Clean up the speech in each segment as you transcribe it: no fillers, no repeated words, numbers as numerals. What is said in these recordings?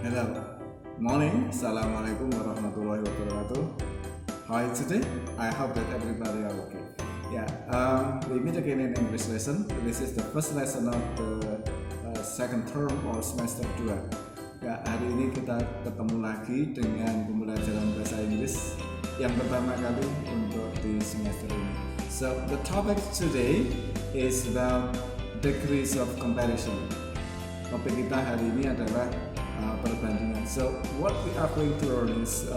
Hello, morning. Assalamualaikum warahmatullahi wabarakatuh. How are you today? I hope that everybody are okay. Yeah, we meet again in English lesson. This is the first lesson of the second term or semester 2. Ya, hari ini kita ketemu lagi dengan pembelajaran bahasa Inggris yang pertama kali untuk di semester ini. So, the topic today is about degrees of comparison. Topik kita hari ini adalah perbandingan. So what we are going to learn is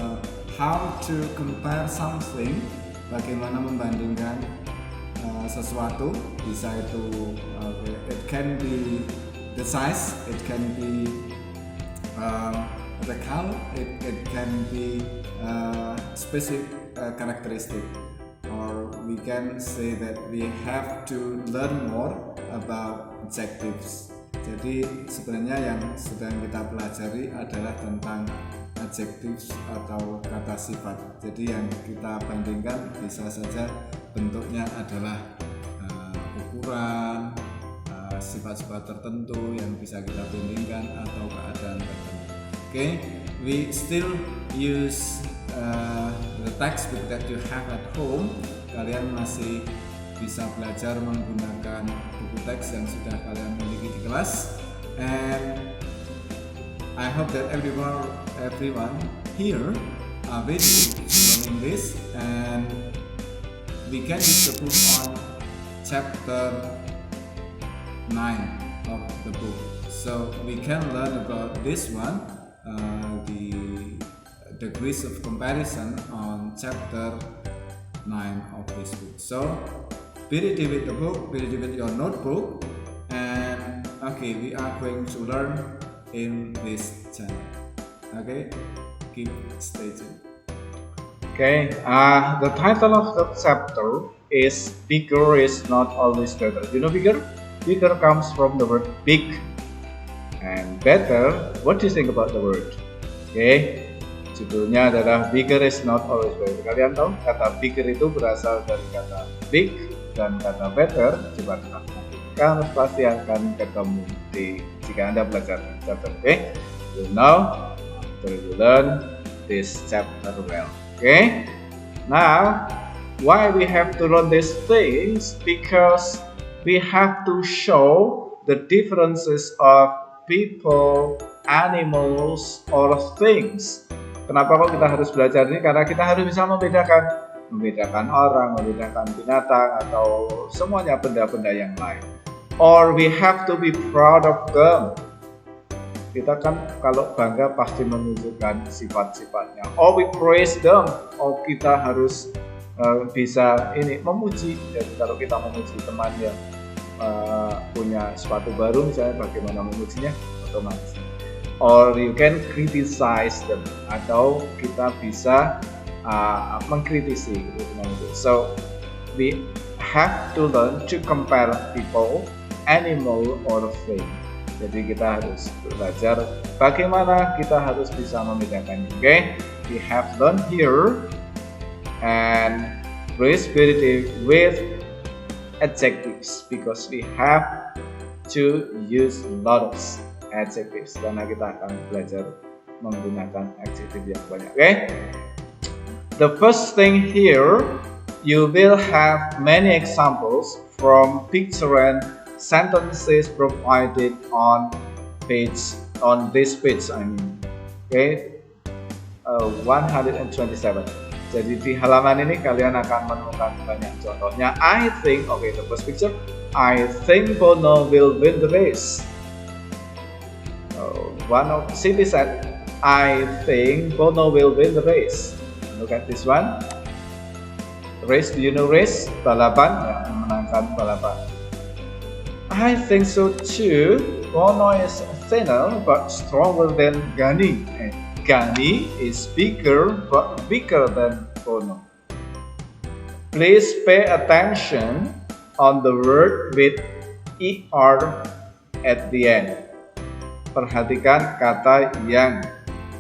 how to compare something, bagaimana membandingkan sesuatu. Bisa itu it can be the size, it can be the color, it can be specific characteristic, or we can say that we have to learn more about adjectives. Jadi sebenarnya yang sedang kita pelajari adalah tentang adjectives atau kata sifat. Jadi yang kita bandingkan bisa saja bentuknya adalah ukuran, sifat-sifat tertentu yang bisa kita bandingkan atau keadaan tertentu. Okay, we still use the textbook that you have at home. Kalian masih bisa belajar menggunakan buku teks yang sudah kalian miliki di kelas, and I hope that everyone here are ready to learn English, and we can use the book on chapter 9 of the book. So we can learn about this one, the degrees of comparison on chapter 9 of this book. So be ready with the book, be ready with your notebook, and okay, we are going to learn in this channel. Okay, stay tuned. Okay, the title of the chapter is "Bigger is not always better." You know bigger? Bigger comes from the word big, and better. What do you think about the word? Okay, judulnya adalah "Bigger is not always better." Kalian tahu kata bigger itu berasal dari kata big dan kata better. Coba kita kamu pasti akan ketemu jika Anda belajar chapter. Okay, so now you learn this chapter well. Okay, now why we have to learn these things? Because we have to show the differences of people, animals, or things. Kenapa kok kita harus belajar ini? Karena kita harus bisa membedakan orang, membedakan binatang, atau semuanya benda-benda yang lain. Or we have to be proud of them. Kita kan kalau bangga pasti menunjukkan sifat-sifatnya. Or we praise them. Or kita harus bisa memuji. Jadi kalau kita memuji teman yang punya sepatu baru, misalnya bagaimana memujinya, otomatis. Or you can criticize them, atau kita bisa mengkritisi gitu. So we have to learn to compare people, animal, or thing. Jadi kita harus belajar bagaimana kita harus bisa membedakannya. Okay, we have learned here, and please be ready with adjectives because we have to use a lot of adjectives karena kita akan belajar menggunakan adjective yang banyak. Okay. The first thing here, you will have many examples from picture and sentences provided on this page. Okay, 127. Jadi di halaman ini kalian akan menemukan banyak contohnya. I think, okay, the first picture. I think Bono will win the race. One of Cindy said, I think Bono will win the race. Look at this one. Race, do you know race? Balapan, ya, memenangkan balapan. I think so too. Bono is thinner but stronger than Gani. Gani is bigger but bigger than Bono. Please pay attention on the word with er at the end. Perhatikan kata yang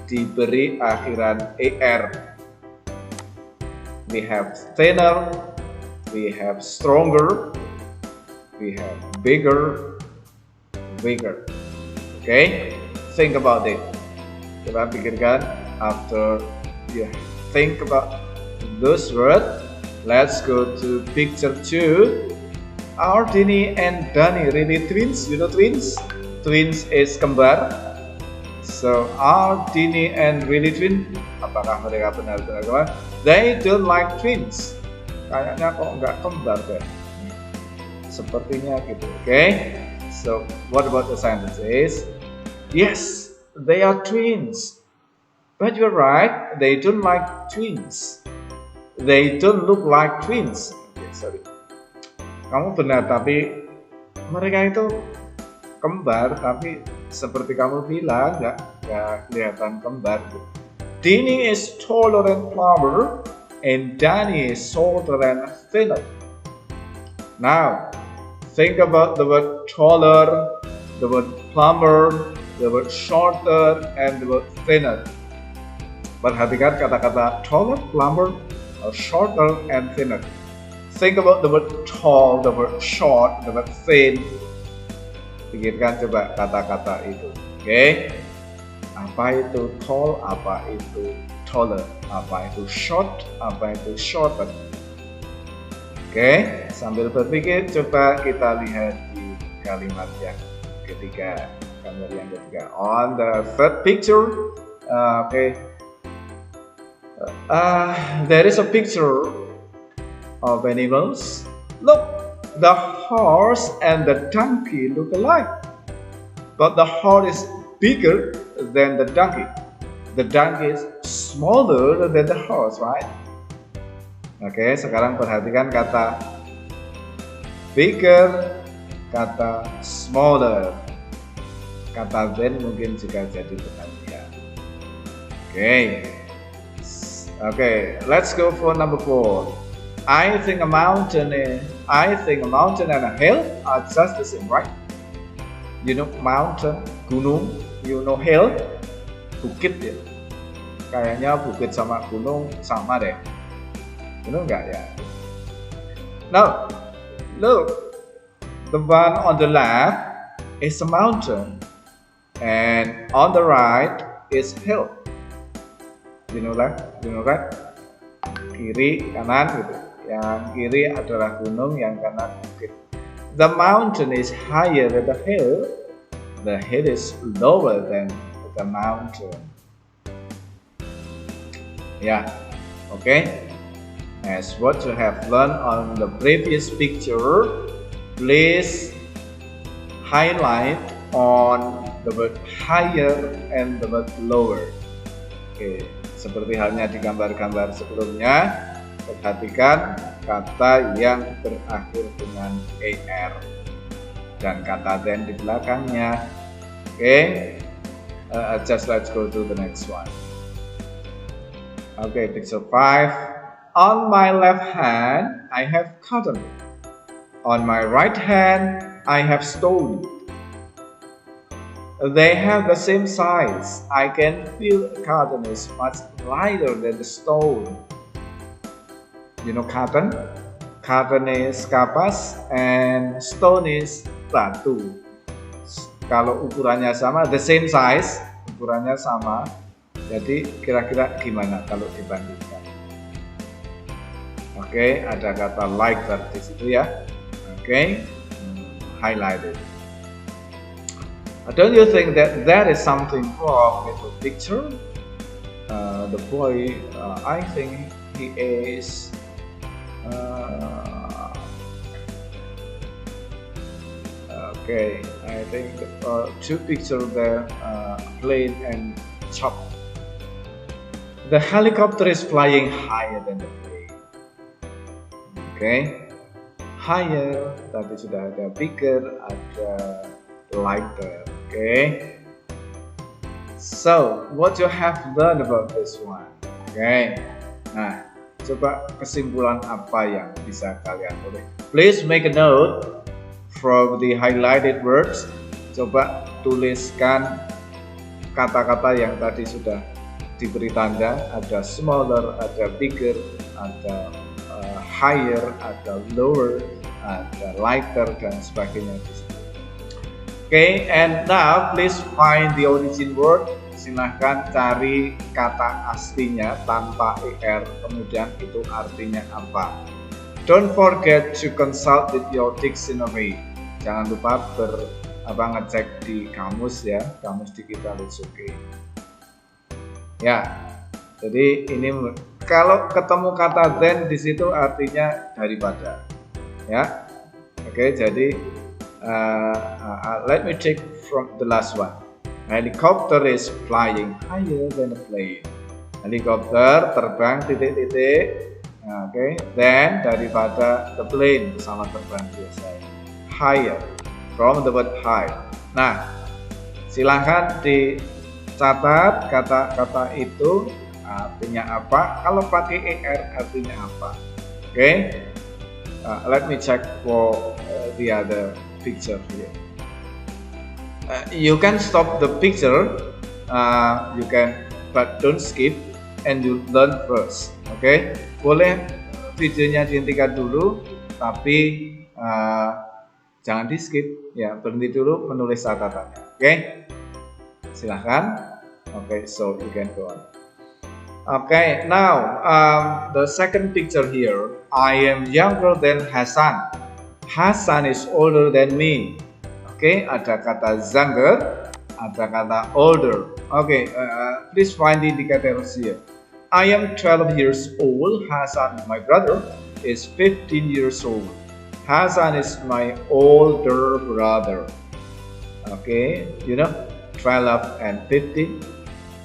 diberi akhiran er. We have thinner, we have stronger, we have bigger. Okay, think about it. Coba pikirkan. After you think about those words, let's go to picture 2. Are Dini and Dani really twins? You know twins? Twins is kembar. So are Dini and really twin? Apakah mereka benar-benar kembar? They don't like twins. Kayaknya kok nggak kembar deh. Sepertinya gitu. Okay? So what about the sentence? Yes, they are twins. But you're right, they don't like twins. They don't look like twins. Okay, sorry. Kamu benar, tapi mereka itu kembar, tapi seperti kamu bilang nggak kelihatan kembar. Dini is taller than Plumber, and Dani is shorter than thinner. Now, think about the word taller, the word plumber, the word shorter, and the word thinner. Perhatikan kata-kata taller, plumber, shorter, and thinner. Think about the word tall, the word short, the word thin. Pikirkan coba kata-kata itu. Oke? Apa itu tall? Apa itu taller? Apa itu short? Apa itu shorter? Oke? Sambil berpikir, coba kita lihat di kalimat yang ketiga. Gambar yang ketiga. On the third picture, there is a picture of animals. Look, the horse and the donkey look alike, but the horse is bigger than the donkey. The donkey is smaller than the horse, right? Oke, sekarang perhatikan kata bigger, kata smaller, kata than mungkin juga jadi perhatian. Okay, let's go for number 4. I think a mountain and a hill are just the same, right? You know mountain, gunung. You know hill, bukit ya. Kayaknya bukit sama gunung sama deh. Benar nggak ya? Now, look, the one on the left is a mountain, and on the right is hill. You know right? Kiri, kanan gitu. Yang kiri adalah gunung, yang kanan bukit. The mountain is higher than the hill. The hill is lower than the mountain. Yeah, okay. As what you have learned on the previous picture, please highlight on the word higher and the word lower. Okay. Seperti halnya di gambar-gambar sebelumnya, perhatikan kata yang berakhir dengan er dan kata then di belakangnya. Just let's go to the next one. Picture 5. On my left hand, I have cotton. On my right hand, I have stone. They have the same size. I can feel cotton is much lighter than the stone. You know cotton? Cotton is kapas and stone is batu. Kalau ukurannya sama, the same size, ukurannya sama. Jadi kira-kira gimana kalau dibandingkan? Ada kata lighter di situ ya. Highlighted. Don't you think that there is something wrong with the picture? The boy, I think he is I think two pictures there, plane and chop. The helicopter is flying higher than the plane. Higher, tapi sudah ada bigger, ada lighter. So what you have learned about this one? Nah, coba kesimpulan apa yang bisa kalian tulis? Please make a note from the highlighted words. Coba tuliskan kata-kata yang tadi sudah diberi tanda. Ada smaller, ada bigger, ada higher, ada lower, ada lighter, dan sebagainya. And now please find the origin word. silahkan cari kata aslinya tanpa er, kemudian itu artinya apa. Don't forget to consult with your dictionary. Jangan lupa ngecek di kamus ya, kamus digital it's okay. Ya, jadi ini kalau ketemu kata then di situ artinya daripada, ya. Oke, jadi let me check from the last one. Helicopter is flying higher than a plane. Helikopter terbang titik-titik. Oke, then daripada the plane, pesawat terbang biasa. Higher, from the word high. Nah, silahkan dicatat kata-kata itu artinya apa. Kalau pakai er artinya apa. Oke, let me check for the other picture here. You can stop the picture, you can, but don't skip and you learn first. Oke, boleh videonya dihentikan dulu, tapi jangan di skip ya, berhenti dulu menulis catatannya. Oke, silahkan. Oke, so you can go on. Okay, now the second picture here. I am younger than Hasan. Hasan is older than me. Oke, ada kata younger, ada kata older. Oke, please find the indicators here. I am 12 years old. Hasan, my brother, is 15 years old. Hasan is my older brother. Okay, you know, 12 and 15.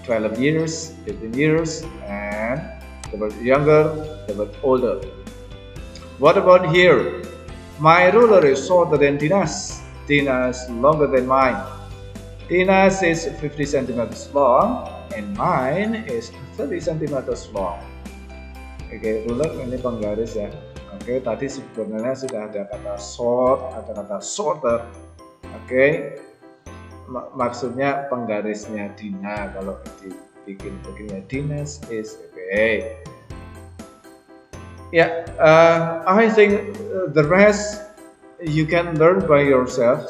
12 years, 15 years, and the word younger, the word older. What about here? My ruler is shorter than Dina's. Dina's longer than mine. Dina's is 50 centimeters long, and mine is 30 centimeters long. Oke, ruler ini penggaris ya. Oke, tadi sebenarnya sudah ada kata short, ada kata shorter. Oke, maksudnya penggarisnya Dina. Kalau dibikin begini, Dina's is okay. Yeah, I think the rest you can learn by yourself.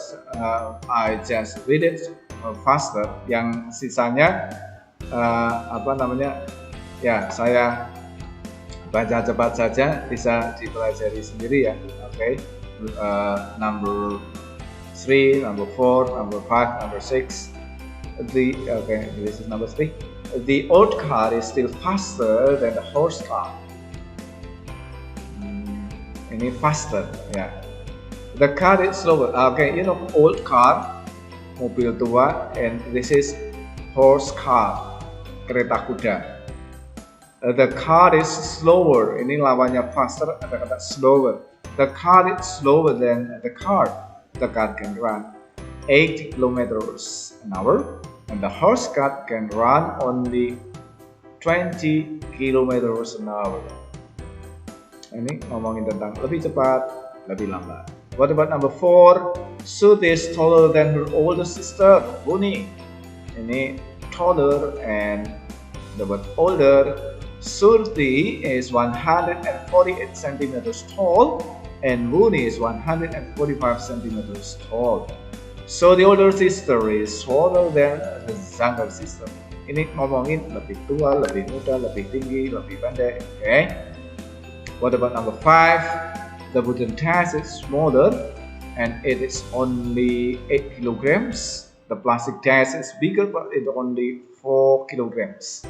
I just read it faster. Yang sisanya ya saya baca cepat saja, bisa dipelajari sendiri ya. Oke, number 3, number 4, number 5, number 6. This is number 3. The old car is still faster than the horse car. Ini faster ya. The car is slower. Okay, you know old car, mobil tua, and this is horse car, kereta kuda. The car is slower. Ini lawannya faster, ada kata slower. The car is slower than the car. The car can run 8 kilometers an hour, and the horse car can run only 20 kilometers an hour. Ini ngomongin tentang lebih cepat, lebih lambat. What about number 4? Sud is taller than her older sister, Buni. Ini taller and the word older. Surti is 148 centimeters tall, and Buni is 145 centimeters tall. So the older sister is taller than the younger sister. Ini ngomongin lebih tua, lebih muda, lebih tinggi, lebih pendek. Okay. What about number 5? The wooden task is smaller and it is only 8 kilograms. The plastic task is bigger but it only 4 kilograms.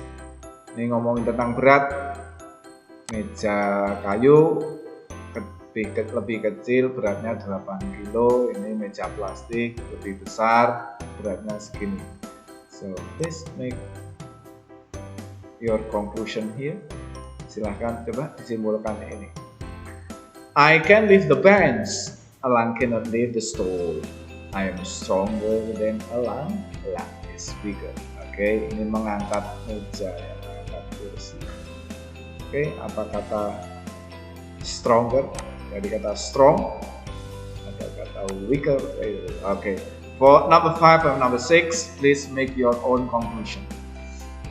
Ini ngomongin tentang berat. Meja kayu lebih kecil, beratnya 8 kilo. Ini meja plastik lebih besar, beratnya segini. So please make your conclusion here. Silahkan coba disimpulkan ini. I can lift the bench. Alan cannot lift the stool. I am stronger than Alan. Alan is bigger. Oke, ini mengangkat meja, mengangkat kursi. Oke, apa kata stronger? Dari kata strong, ada kata weaker. Oke. For number 5 and number 6, please make your own conclusion.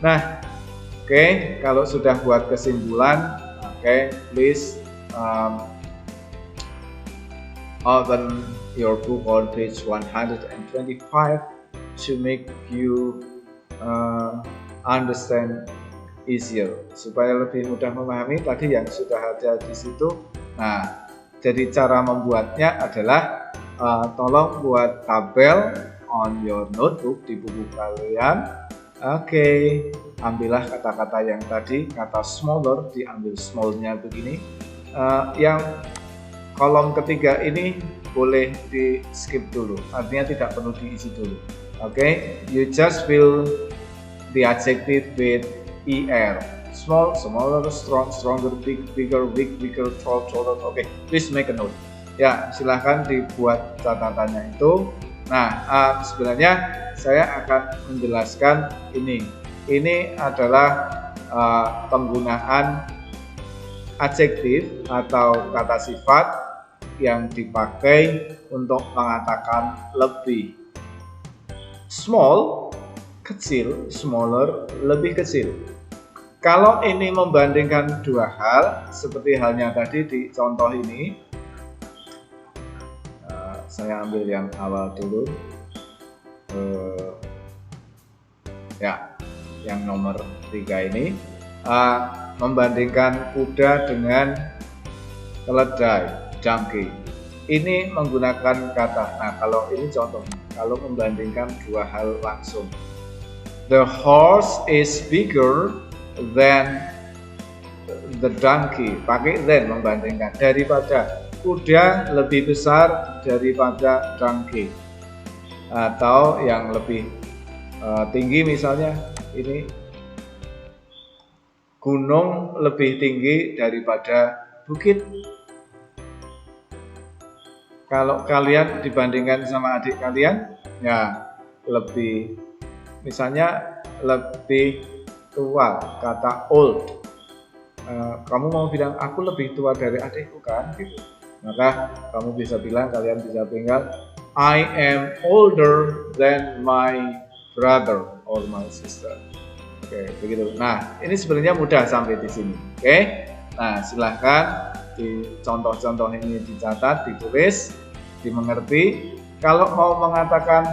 Nah, oke, kalau sudah buat kesimpulan, oke, please open your book on page 125 to make you understand easier, supaya lebih mudah memahami tadi yang sudah ada di situ. Nah, jadi cara membuatnya adalah tolong buat tabel on your notebook di buku kalian. Oke, ambillah kata-kata yang tadi, kata smaller diambil smallnya begini. Yang kolom ketiga ini boleh di skip dulu, artinya tidak perlu diisi dulu. Oke, you just fill the adjective with er. Small, smaller, strong, stronger, big, bigger, weak, weaker, tall, taller. Oke, please make a note. Ya, silahkan dibuat catatannya itu. Nah, sebenarnya saya akan menjelaskan ini. Ini adalah penggunaan adjektif atau kata sifat yang dipakai untuk mengatakan lebih. Small, kecil, smaller, lebih kecil. Kalau ini membandingkan dua hal, seperti halnya tadi di contoh ini, saya ambil yang awal dulu. Ya, yang nomor 3 ini membandingkan kuda dengan keledai, donkey. Ini menggunakan kata. Nah, kalau ini contohnya, kalau membandingkan dua hal langsung, the horse is bigger than the donkey. Pakai than membandingkan, daripada. Kuda lebih besar daripada donkey. Atau yang lebih tinggi, misalnya ini gunung lebih tinggi daripada bukit. Kalau kalian dibandingkan sama adik kalian, ya lebih, misalnya lebih tua, kata old. Kamu mau bilang aku lebih tua dari adikku kan, gitu. Maka kamu bisa bilang, kalian bisa tinggal I am older than my brother or my sister. Oke, begitu. Nah, ini sebenarnya mudah sampai di sini. Oke. Nah, silahkan di contoh-contoh ini dicatat, ditulis, dimengerti. Kalau mau mengatakan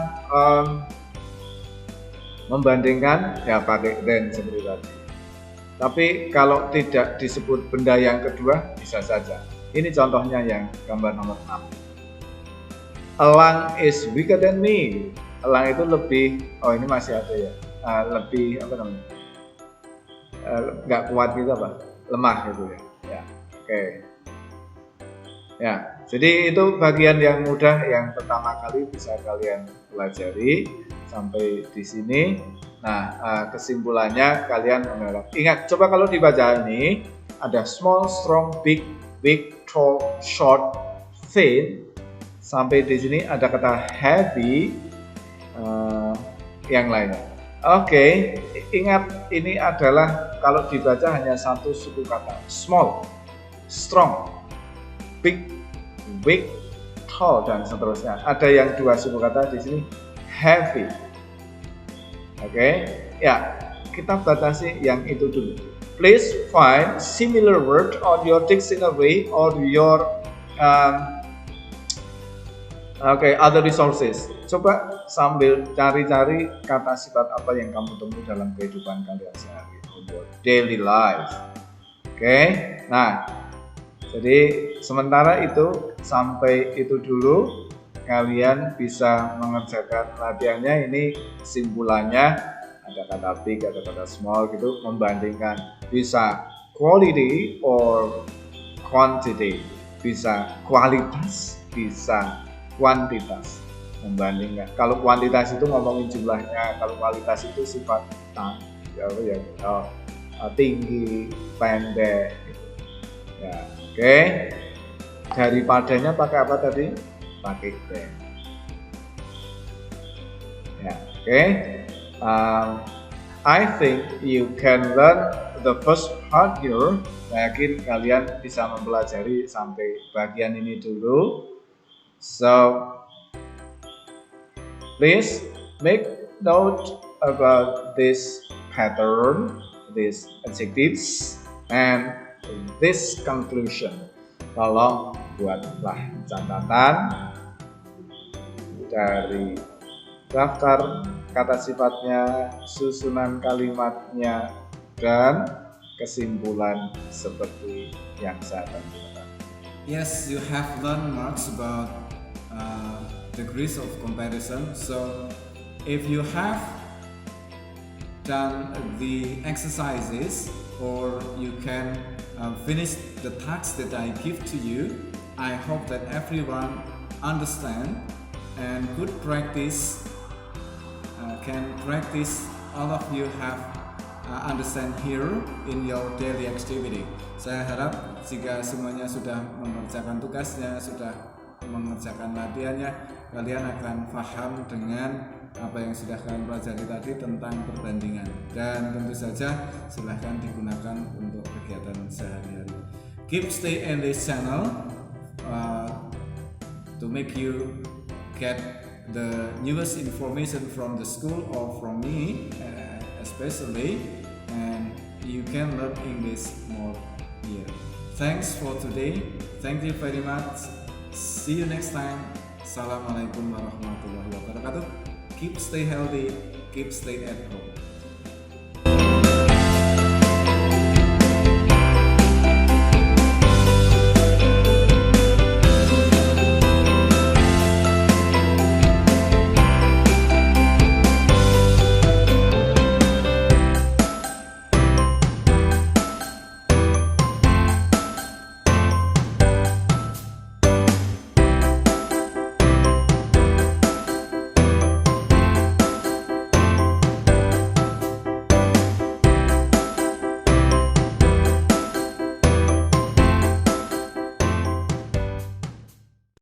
membandingkan, ya pakai than seperti tadi. Tapi kalau tidak disebut benda yang kedua, bisa saja. Ini contohnya yang gambar nomor 6. Elang is bigger than me. Elang itu lebih, ini masih ada ya, lebih apa namanya? Nggak kuat gitu apa? Lemah gitu ya. Ya, oke. Ya, jadi itu bagian yang mudah yang pertama kali bisa kalian pelajari sampai di sini. Nah, kesimpulannya kalian mengerti. Ingat, coba kalau dibaca ini ada small, strong, big, big, tall, short, thin. Sampai di sini ada kata heavy, yang lainnya. Oke, ingat ini adalah kalau dibaca hanya satu suku kata. Small, strong, big, weak, tall, dan seterusnya. Ada yang dua suku kata di sini, heavy. Oke, ya kita batasi yang itu dulu. Please find similar word on your dictionary or your other resources. Coba sambil cari-cari kata sifat apa yang kamu temui dalam kehidupan kalian sehari, your daily life. Oke, nah jadi sementara itu sampai itu dulu. Kalian bisa mengerjakan latihannya. Ini kesimpulannya, ada kata big, ada kata small gitu, membandingkan. Bisa quality or quantity, bisa kualitas, bisa kuantitas, membandingkan. Kalau kuantitas itu ngomongin jumlahnya, kalau kualitas itu sifat tinggi, pendek gitu. Ya, oke. Daripadanya pakai apa tadi? Pakai than. Ya, oke. I think you can learn the first part here. Saya yakin kalian bisa mempelajari sampai bagian ini dulu. So, please make note about this pattern, these adjectives, and this conclusion. Tolong buatlah catatan dari daftar kata sifatnya, susunan kalimatnya, dan kesimpulan seperti yang saya tentukan. Yes, you have learned much about degrees of comparison. So if you have done the exercises or you can finish the tasks that I give to you, I hope that everyone understand and could practice, can practice all of you have understand here in your daily activity. Saya harap jika semuanya sudah mengerjakan tugasnya, sudah mengerjakan latihannya, kalian akan paham dengan apa yang sudah kalian pelajari tadi tentang perbandingan, dan tentu saja silahkan digunakan untuk kegiatan sehari-hari. Keep stay in this channel to make you get the newest information from the school or from me especially, and you can learn English more here. Thanks for today. Thank you very much. See you next time. Assalamualaikum warahmatullahi wabarakatuh. Keep stay healthy, keep stay at home.